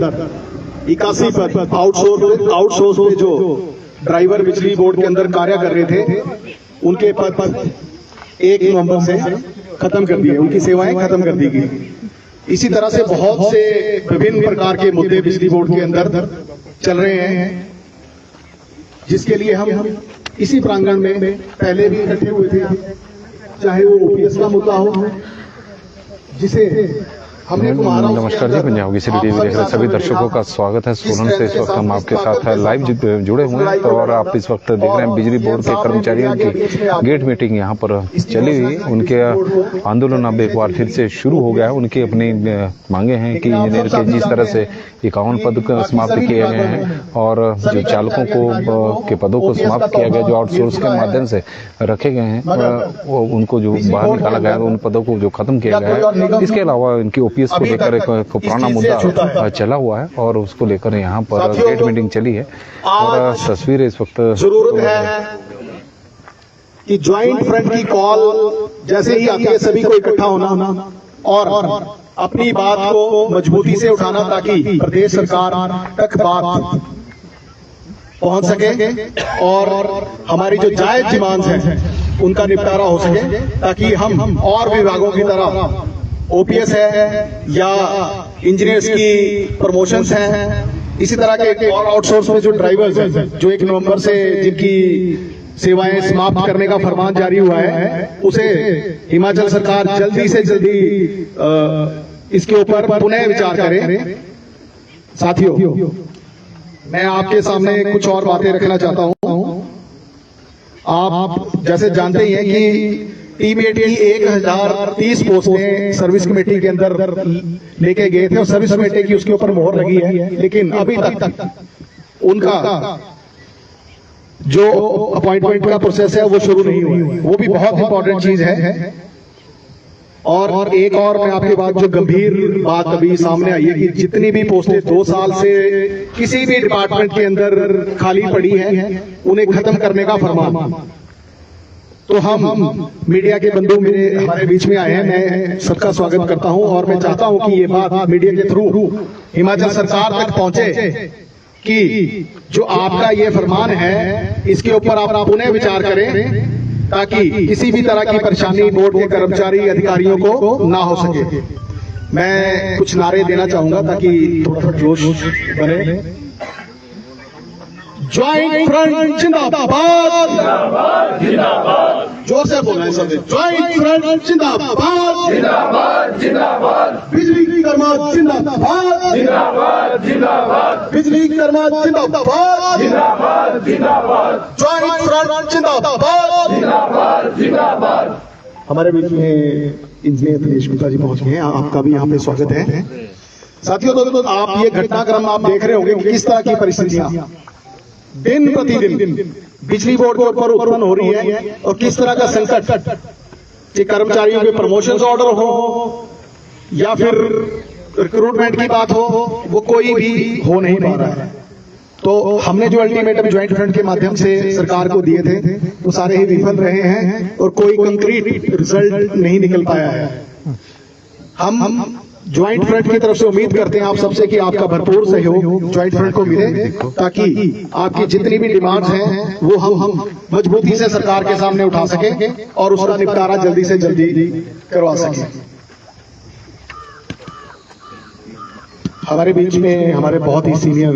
81 पद आउटसोर्स पे जो ड्राइवर बिजली बोर्ड के अंदर कार्य कर रहे थे उनके पद 1 नवंबर से खत्म कर दिए, उनकी सेवाएं खत्म कर दी गई। इसी तरह से बहुत से विभिन्न प्रकार के मुद्दे बिजली बोर्ड के अंदर चल रहे हैं, जिसके लिए हम इसी प्रांगण में पहले भी इकट्ठे हुए थे, चाहे वो ओपीएस का मुद्दा हो जिसे हमने नमस्कार जी, पंजाब केसरी टीवी देख रहे सभी दर्शकों का स्वागत है। सोलन से इस वक्त हम आपके साथ लाइव जुड़े हुए हैं और आप इस वक्त देख रहे हैं बिजली बोर्ड के कर्मचारियों की गेट मीटिंग यहाँ पर चली हुई। उनके आंदोलन अब एक बार फिर से शुरू हो गया है। उनकी अपनी मांगे हैं कि इंजीनियर के जिस तरह से 51 पद समाप्त किए गए हैं और जो चालकों को के पदों को समाप्त किया गया, जो आउटसोर्स के माध्यम से रखे गए हैं, वो उनको जो बाहर निकाला गया उन पदों को जो खत्म किया गया है। इसके अलावा इनकी ओपीएस को लेकर एक पुराना मुद्दा चला हुआ है और उसको लेकर यहाँ पर गेट मीटिंग चली है और तस्वीरें इस वक्त जरूरत है कि ज्वाइंट फ्रंट की कॉल जैसे ही आती है सभी को इकट्ठा होना और अपनी बात को मजबूती से उठाना, ताकि प्रदेश सरकार तक बात पहुंच सके और हमारी जो जायज डिमांड्स हैं उनका निपटारा हो सके, ताकि हम और विभागों की तरह ओपीएस है या इंजीनियर्स की प्रमोशंस हैं, इसी तरह के और आउटसोर्स में जो ड्राइवर्स हैं जो 1 नवंबर से जिनकी सेवाएं समाप्त करने का फरमान जारी हुआ है, उसे हिमाचल सरकार जल्दी से जल्दी इसके ऊपर पुनः विचार करे। साथियों, मैं आपके सामने कुछ और बातें रखना चाहता हूं। आप जैसे जानते ही हैं कि टीम-8 की 1030 पोस्टें सर्विस कमेटी के अंदर लेके गए थे और सर्विस कमेटी की उसके ऊपर मोहर लगी है, लेकिन अभी तक उनका जो अपॉइंटमेंट का प्रोसेस है वो शुरू नहीं हुआ। वो भी बहुत इंपॉर्टेंट चीज है। और एक और मैं आपके बाद जो गंभीर बात अभी सामने आई है कि जितनी भी पोस्टें 2 साल से किसी भी डिपार्टमेंट के अंदर खाली पड़ी हैं, उन्हें खत्म करने का फरमान। तो हम मीडिया के बंधु मेरे हमारे बीच में आए हैं, मैं सबका स्वागत करता हूं और मैं चाहता हूं कि ये बात मीडिया के थ्रू हिमाचल सरकार तक पहुंचे कि जो आपका ये फरमान है इसके ऊपर आप पुनः विचार करें, ताकि किसी भी तरह की परेशानी बोर्ड के कर्मचारी अधिकारियों को ना हो सके। मैं कुछ नारे देना चाहूंगा ताकि थोड़ा सा जोश बने। ज्वाइंट फ्रंट जिंदाबाद, जिंदाबाद, जोर से बोलना है सबसे। ज्वाइंट फ्रंट जिंदाबाद, जिंदाबाद, जिंदाबाद, बिजली कर्मचारी जिंदाबाद, जिंदाबाद, जिंदाबाद, बिजली कर्मचारी जिंदाबाद, जिंदाबाद, जिंदाबाद, ज्वाइंट फ्रंट जिंदाबाद, जिंदाबाद, जिंदाबाद। हमारे बीच में इंजीनियर दिनेश गुप्ता जी पहुंच गए हैं, आपका भी यहाँ पे स्वागत है। साथियों, तो आप ये घटनाक्रम आप देख रहे होंगे किस तरह की परिस्थितियां दिन प्रतिदिन बिजली बोर्ड के ऊपर उत्पन्न हो रही है और किस तरह का संकट कि कर्मचारियों के प्रमोशन ऑर्डर हो या फिर रिक्रूटमेंट की बात हो, वो कोई भी हो नहीं पा रहा है। तो हमने जो अल्टीमेटम ज्वाइंट फ्रंट के माध्यम से सरकार को दिए थे वो सारे ही विफल रहे हैं और कोई कंक्रीट रिजल्ट नहीं निकल पाया है। हम ज्वाइंट फ्रंट की तरफ से उम्मीद करते हैं आप सबसे कि आपका भरपूर सहयोग ज्वाइंट फ्रंट को मिले, ताकि आपकी जितनी भी डिमांड्स हैं वो हम मजबूती से सरकार के सामने उठा सके और उसका निपटारा जल्दी से जल्दी करवा सके। हमारे बीच में हमारे बहुत ही सीनियर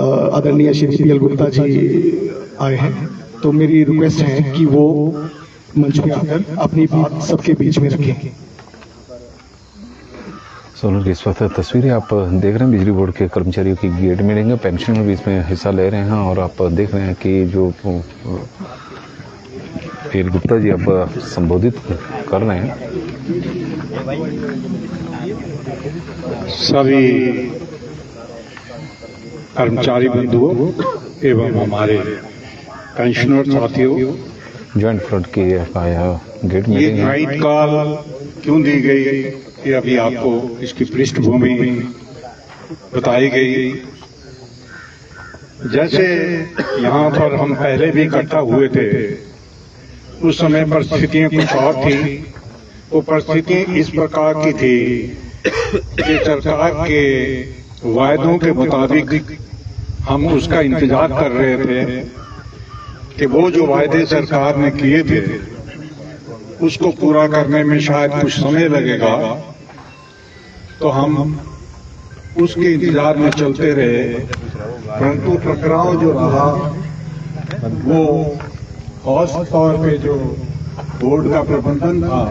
आदरणीय श्री पीएल गुप्ता जी आए हैं, तो मेरी रिक्वेस्ट है कि वो मंच पे आकर अपनी बात सबके बीच में रखें। सोलन की इस वक्त तस्वीरें आप देख रहे हैं बिजली बोर्ड के कर्मचारियों की गेट मीटिंग है। पेंशनर भी इसमें हिस्सा ले रहे हैं और आप देख रहे हैं कि जो पीएल गुप्ता जी अब संबोधित कर रहे हैं। सभी कर्मचारी बंधुओं एवं हमारे पेंशनर साथियों, ज्वाइंट फ्रंट की गेट ये मीटिंग है। नाइट कॉल क्यों दी गई ये अभी आपको इसकी पृष्ठभूमि बताई गई। जैसे यहाँ पर हम पहले भी इकट्ठा हुए थे, उस समय परिस्थितियां कुछ और थी। वो परिस्थितियां इस प्रकार की थी कि सरकार के वायदों के मुताबिक हम उसका इंतजार कर रहे थे कि वो जो वायदे सरकार ने किए थे उसको पूरा करने में शायद कुछ समय लगेगा, तो हम उसके इंतजार में चलते रहे। परंतु टकराव जो रहा वो खास तौर पे जो बोर्ड का प्रबंधन था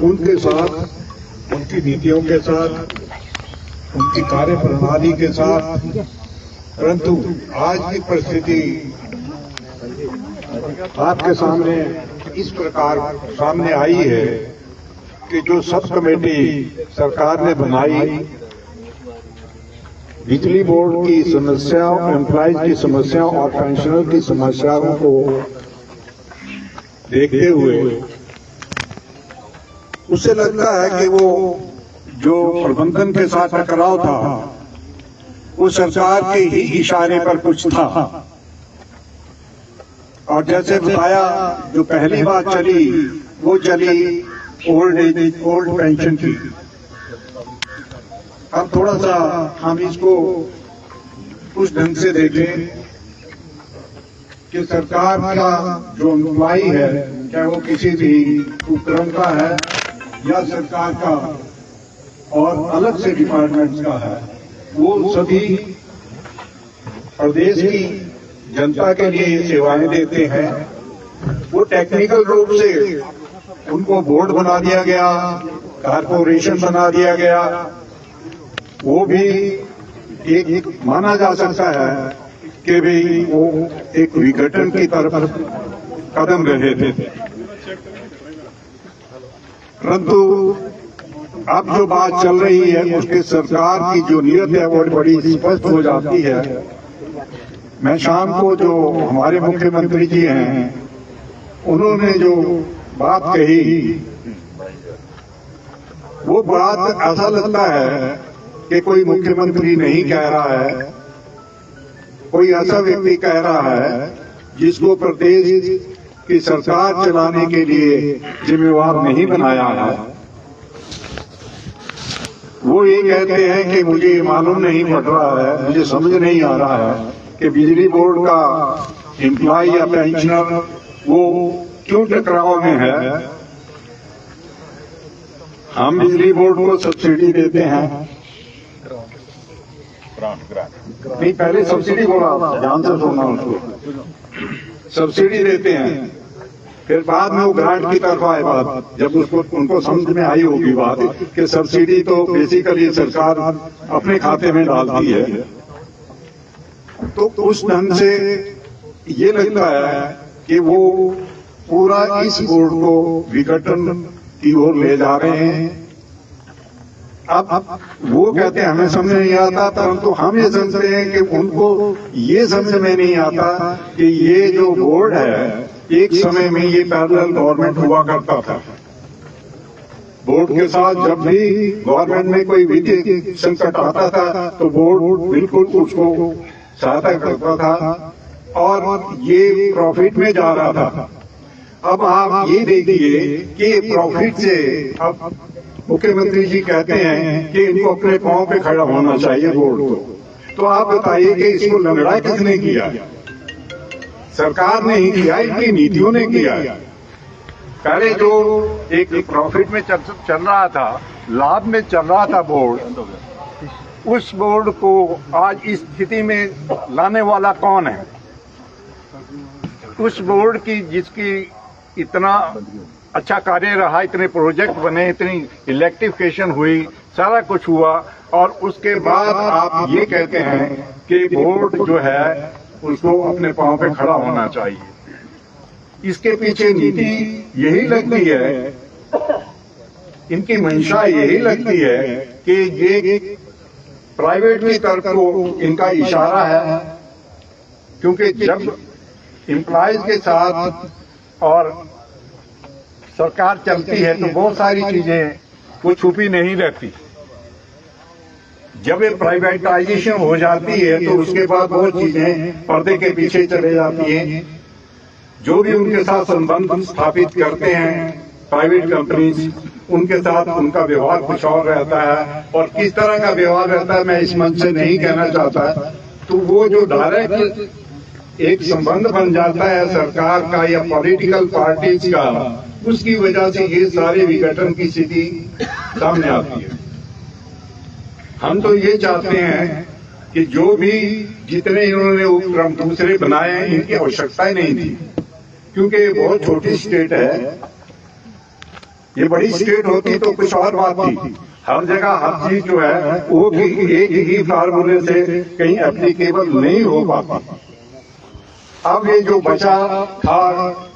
उनके साथ, उनकी नीतियों के साथ, उनकी कार्य प्रणाली के साथ। परंतु आज की परिस्थिति आपके सामने इस प्रकार सामने आई है कि जो सब कमेटी सरकार ने बनाई, बिजली बोर्ड की समस्याओं, एम्प्लॉयज की समस्याओं और पेंशनर की समस्याओं को देखते हुए उससे लगता है कि वो जो प्रबंधन के साथ टकराव था वो सरकार के ही इशारे पर कुछ था। और जैसे बताया, जो पहली बात चली वो चली ओल्ड पेंशन की। अब थोड़ा सा हम इसको उस ढंग से देखें कि सरकार का जो एम्प्लॉई है, चाहे वो किसी भी उपक्रम का है या सरकार का और अलग से डिपार्टमेंट्स का है, वो सभी प्रदेश की जनता के लिए ये सेवाएं देते हैं। वो टेक्निकल रूप से उनको बोर्ड बना दिया गया, कारपोरेशन बना दिया गया, वो भी एक माना जा सकता है कि भी वो एक विघटन की तरफ कदम रहे थे। परंतु अब जो बात चल रही है उसके सरकार की जो नीयत है वो बड़ी स्पष्ट हो जाती है। मैं शाम को जो हमारे मुख्यमंत्री जी हैं उन्होंने जो बात कही, वो बात ऐसा लगता है कि कोई मुख्यमंत्री नहीं कह रहा है, कोई ऐसा व्यक्ति कह रहा है जिसको प्रदेश की सरकार चलाने के लिए जिम्मेवार नहीं बनाया है। वो ये कहते हैं कि मुझे मालूम नहीं पड़ रहा है, मुझे समझ नहीं आ रहा है कि बिजली बोर्ड का एम्प्लॉय या पेंशनर वो क्यों टकराव में है। हम बिजली बोर्ड को सब्सिडी देते हैं, नहीं पहले सब्सिडी बोला, ध्यान से सुनना उसको, सब्सिडी देते हैं, फिर बाद में वो ग्रांट की तरफ आए बात, जब उसको उनको समझ में आई होगी बात कि सब्सिडी तो बेसिकली सरकार अपने खाते में डालती है। तो उस ढंग से ये लगता है कि वो पूरा इस बोर्ड को विघटन की ओर ले जा रहे हैं। अब वो कहते हैं हमें समझ नहीं आता, परंतु हम ये समझते हैं कि उनको ये समझ में नहीं आता कि ये जो बोर्ड है एक समय में ये पैरेलल गवर्नमेंट हुआ करता था। बोर्ड के साथ जब भी गवर्नमेंट में कोई वित्तीय संकट आता था तो बोर्ड बिल्कुल उसको सहायता करता था और ये प्रॉफिट में जा रहा था। अब आप ये देखिए कि प्रॉफिट से अब मुख्यमंत्री जी कहते हैं कि इनको अपने पांव पे खड़ा होना चाहिए बोर्ड को। तो आप बताइए कि इसको लंगड़ा किसने किया? सरकार ने ही किया, इनकी नीतियों ने किया। पहले जो एक प्रॉफिट में चल रहा था, लाभ में चल रहा था बोर्ड, उस बोर्ड को आज इस स्थिति में लाने वाला कौन है? उस बोर्ड की जिसकी इतना अच्छा कार्य रहा, इतने प्रोजेक्ट बने, इतनी इलेक्ट्रिफिकेशन हुई, सारा कुछ हुआ, और उसके बाद आप ये कहते हैं कि बोर्ड जो है उसको अपने पांव पे खड़ा होना चाहिए। इसके पीछे नीति यही लगती है, इनकी मंशा यही लगती है कि ये प्राइवेट की तरफ को इनका इशारा है, क्योंकि जब एम्प्लॉयज के साथ और सरकार चलती है तो बहुत सारी चीजें वो छुपी नहीं रहती। जब ये प्राइवेटाइजेशन हो जाती है तो उसके बाद बहुत चीजें पर्दे के पीछे चले जाती हैं। जो भी उनके साथ संबंध स्थापित करते हैं प्राइवेट कंपनीज, उनके साथ उनका व्यवहार कुछ और रहता है, और किस तरह का व्यवहार रहता है मैं इस मंच से नहीं कहना चाहता। तो वो जो डायरेक्ट एक संबंध बन जाता है सरकार का या पॉलिटिकल पार्टीज का, उसकी वजह से ये सारे विघटन की स्थिति सामने आती है। हम तो ये चाहते हैं कि जो भी जितने इन्होंने उपक्रम दूसरे बनाए हैं इनकी आवश्यकता ही नहीं थी, क्योंकि ये बहुत छोटी स्टेट है। ये बड़ी स्टेट होती तो कुछ और बात थी। हर जगह हर चीज जो है वो एक ही फार्मूले से कहीं एप्लीकेबल नहीं हो पाती। अब ये जो बचा था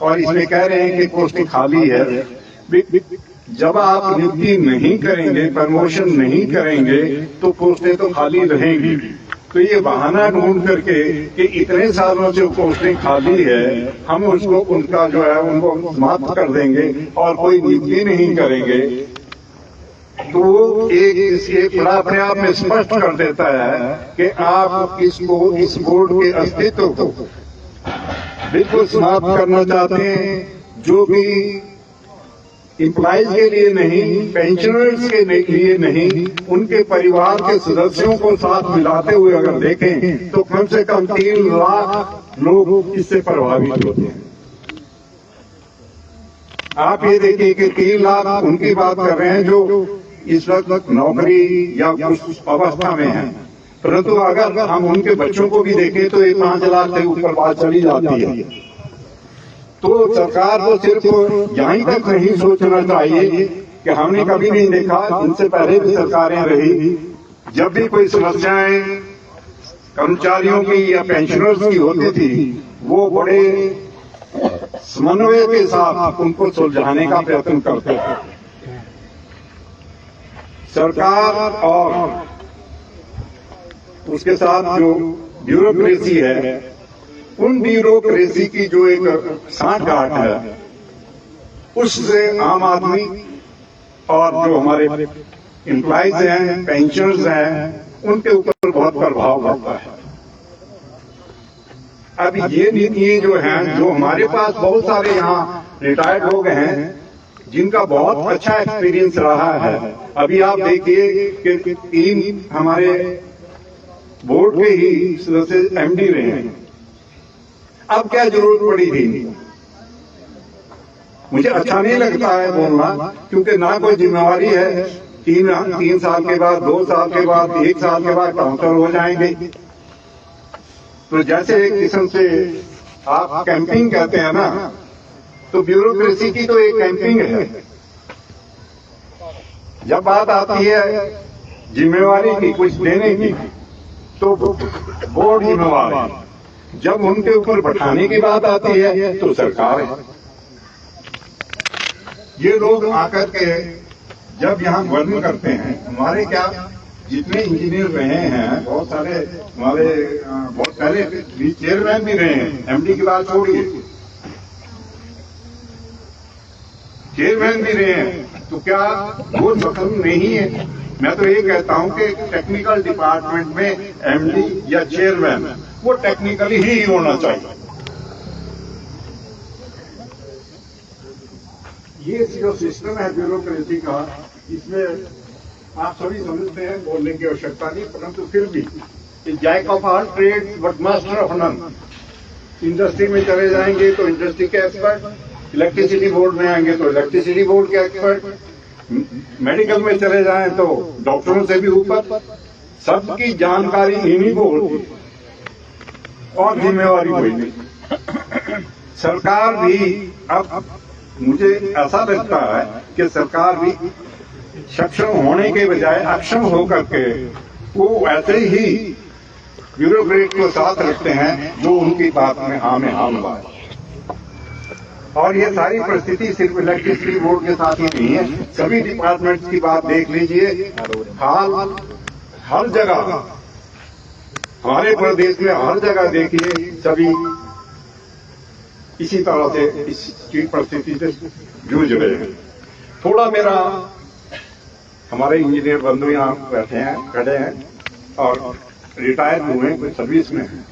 और इसमें कह रहे हैं कि पोस्टें खाली है, जब आप नियुक्ति नहीं करेंगे, प्रमोशन नहीं करेंगे तो पोस्टें तो खाली रहेंगी। तो ये बहाना ढूंढ करके कि इतने सालों से पोस्टें खाली है, हम उसको उनका जो है उनको समाप्त कर देंगे और कोई नियुक्ति नहीं करेंगे, तो एक बड़ा अपने आप में स्पष्ट कर देता है कि आप इसको, इस बोर्ड के अस्तित्व को बिल्कुल समाप्त करना चाहते हैं, जो भी एम्प्लॉइज के लिए नहीं, पेंशनर्स के लिए नहीं, उनके परिवार के सदस्यों को साथ मिलाते हुए अगर देखें तो कम से कम 3 लाख लोग इससे प्रभावित होते हैं। आप ये देखिए कि 3 लाख उनकी बात कर रहे हैं जो इस वक्त नौकरी या उस अवस्था में है, परंतु अगर हम उनके बच्चों को भी देखें तो ये 5 लाख से ऊपर बात चली जाती है। तो सरकार को सिर्फ यहीं तक नहीं सोचना चाहिए कि हमने कभी नहीं देखा, इनसे पहले भी सरकारें रही, जब भी कोई समस्याएं कर्मचारियों की या पेंशनर्स की होती थी वो बड़े समन्वय के साथ उनको सुलझाने का प्रयत्न करते थे। सरकार और उसके साथ जो ब्यूरोक्रेसी है, उन ब्यूरोक्रेसी की जो एक सांठगांठ है, उससे आम आदमी और जो हमारे एम्प्लॉइज हैं, पेंशनर्स हैं, उनके ऊपर बहुत प्रभाव पड़ता है। अब ये नीतियां जो हैं, जो हमारे पास बहुत सारे यहाँ रिटायर्ड लोग हैं जिनका बहुत अच्छा एक्सपीरियंस रहा है। अभी आप देखिए कि 3 हमारे बोर्ड के ही सदस्य एमडी रहे हैं, अब क्या जरूरत पड़ी थी? मुझे अच्छा नहीं लगता है बोलना, क्योंकि ना कोई जिम्मेवारी है। 3 साल के बाद, 2 साल के बाद, 1 साल के बाद काउंटर हो जाएंगे। तो जैसे एक किस्म से आप कैंपिंग कहते हैं ना, तो ब्यूरोक्रेसी की तो एक कैंपिंग है। जब बात आती है जिम्मेवारी की, कुछ देने की, तो बोर्ड जिम्मेवार है। जब उनके ऊपर बैठाने की बात आती है तो सरकार है। ये लोग आकर के जब यहाँ वर्णन करते हैं, हमारे क्या जितने इंजीनियर रहे हैं, बहुत सारे हमारे बहुत पहले चेयरमैन भी रहे हैं, एमडी की बात छोड़िए, चेयरमैन भी रहे हैं, तो क्या वो सफल नहीं है? मैं तो ये कहता हूं कि टेक्निकल डिपार्टमेंट में एमडी या चेयरमैन वो टेक्निकली ही होना चाहिए। ये जो सिस्टम है ब्यूरोक्रेसी का, इसमें आप सभी समझते हैं, बोलने की आवश्यकता नहीं, परंतु फिर भी jack of all trades but master of none. Industry में चले जाएंगे तो इंडस्ट्री के एक्सपर्ट, इलेक्ट्रिसिटी बोर्ड में आएंगे तो इलेक्ट्रिसिटी बोर्ड के एक्सपर्ट, मेडिकल में चले जाएं तो डॉक्टरों से भी ऊपर, सबकी जानकारी इन्हीं को होती है और जिम्मेवारी कोई नहीं। सरकार भी, अब मुझे ऐसा लगता है कि सरकार भी सक्षम होने के बजाय अक्षम होकर के वो ऐसे ही ब्यूरोक्रेट को साथ रखते हैं जो उनकी बात में हाँ में हाँ मिलाए। और ये सारी परिस्थिति सिर्फ इलेक्ट्रिसिटी बोर्ड के साथ ही नहीं है, सभी डिपार्टमेंट्स की बात देख लीजिए। हाल हर जगह, हमारे प्रदेश में हर जगह देखिए, सभी इसी तरह से इस परिस्थिति से जूझ रहे हैं। थोड़ा मेरा, हमारे इंजीनियर बंधु यहाँ बैठे हैं, खड़े हैं और रिटायर हुए हैं, सर्विस में हैं।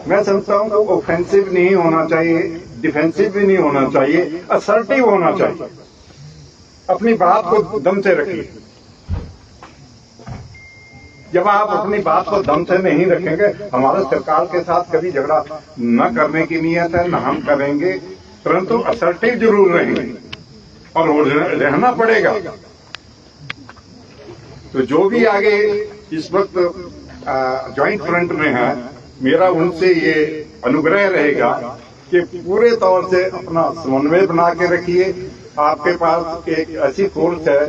मैं समझता हूं कि ऑफेंसिव नहीं होना चाहिए, डिफेंसिव भी नहीं होना चाहिए, असर्टिव होना चाहिए। अपनी बात को दम से रखिए। जब आप अपनी बात को दम से नहीं रखेंगे, हमारा सरकार के साथ कभी झगड़ा न करने की नियत है, न हम करेंगे, परंतु असर्टिव जरूर रहेंगे और रहना पड़ेगा। तो जो भी आगे इस वक्त ज्वाइंट फ्रंट में है, मेरा उनसे ये अनुग्रह रहेगा कि पूरे तौर से अपना समन्वय बना के रखिए। आपके पास एक ऐसी फोर्स है